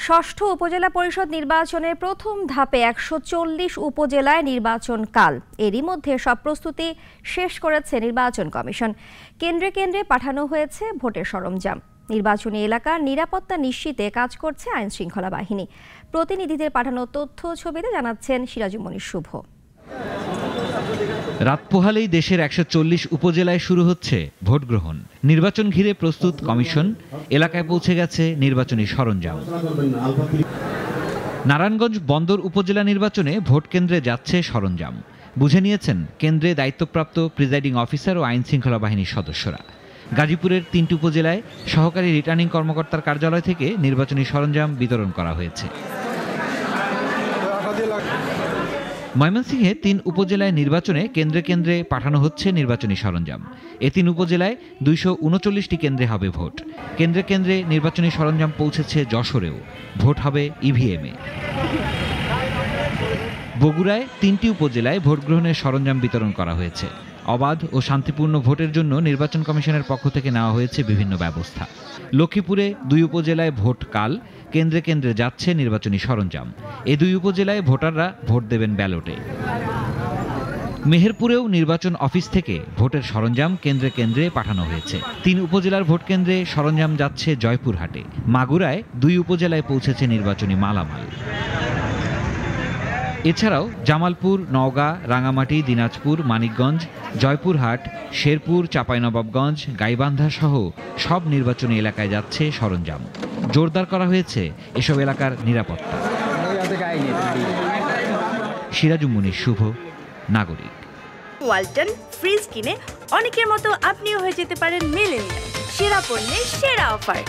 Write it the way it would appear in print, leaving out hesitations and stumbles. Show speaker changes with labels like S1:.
S1: ষষ্ঠ উপজেলা পরিষদ নির্বাচনের প্রথম ধাপে ১৪০ উপজেলায় নির্বাচন কাল। এরই মধ্যে সব প্রস্তুতি শেষ করেছে নির্বাচন কমিশন। কেন্দ্রে কেন্দ্রে পাঠানো হয়েছে ভোটের সরঞ্জাম। নির্বাচনী এলাকার নিরাপত্তা নিশ্চিতে কাজ করছে আইন শৃঙ্খলা বাহিনী। প্রতিনিধিদের পাঠানো তথ্য ছবিতে জানাচ্ছেন সিরাজুমণি শুভ।
S2: রাত পোহালেই দেশের ১৪০ উপজেলায় শুরু হচ্ছে ভোট গ্রহণ। নির্বাচন ঘিরে প্রস্তুত কমিশন। এলাকায় পৌঁছে গেছে নির্বাচনী সরঞ্জাম। নারায়ণগঞ্জ বন্দর উপজেলা নির্বাচনে ভোট কেন্দ্রে যাচ্ছে সরঞ্জাম। বুঝে নিয়েছেন কেন্দ্রে দায়িত্বপ্রাপ্ত প্রিজাইডিং অফিসার ও আইন শৃঙ্খলা বাহিনীর সদস্যরা। গাজীপুরের ৩টি উপজেলায় সহকারী রিটার্নিং কর্মকর্তার কার্যালয় থেকে নির্বাচনী সরঞ্জাম বিতরণ করা হয়েছে। ময়মনসিংহে ৩ উপজেলায় নির্বাচনে কেন্দ্রে কেন্দ্রে পাঠানো হচ্ছে নির্বাচনী সরঞ্জাম। এ ৩ উপজেলায় ২৩৯টি কেন্দ্রে হবে ভোট। কেন্দ্রে কেন্দ্রে নির্বাচনী সরঞ্জাম পৌঁছেছে যশোরেও। ভোট হবে ইভিএমে। বগুড়ায় ৩টি উপজেলায় ভোট গ্রহণের সরঞ্জাম বিতরণ করা হয়েছে। অবাধ ও শান্তিপূর্ণ ভোটের জন্য নির্বাচন কমিশনের পক্ষ থেকে নেওয়া হয়েছে বিভিন্ন ব্যবস্থা। লক্ষ্মীপুরে ২ উপজেলায় ভোট কাল। কেন্দ্রে কেন্দ্রে যাচ্ছে নির্বাচনী সরঞ্জাম। এই ২ উপজেলায় ভোটাররা ভোট দেবেন ব্যালটে। মেহেরপুরেও নির্বাচন অফিস থেকে ভোটের সরঞ্জাম কেন্দ্রে কেন্দ্রে পাঠানো হয়েছে। ৩ উপজেলার ভোট কেন্দ্রে সরঞ্জাম যাচ্ছে জয়পুরহাটে। মাগুরায় ২ উপজেলায় পৌঁছেছে নির্বাচনী মালামাল। এছাড়াও জামালপুর, নওগাঁ, রাঙামাটি, দিনাজপুর, মানিকগঞ্জ, জয়পুরহাট, শেরপুর, চাঁপাইনবাবগঞ্জ, গাইবান্ধা সহ সব নির্বাচনী এলাকায় যাচ্ছে সরঞ্জাম। জোরদার করা হয়েছে এসব এলাকার নিরাপত্তা। সিরাজুমণি শুভ, নাগরিক।
S3: ওয়ালটন ফ্রিজ কিনে অনেকের মতো আপনিও হয়ে যেতে পারেন মিলেনিয়াল। সেরা পণ্যের সেরা অফার।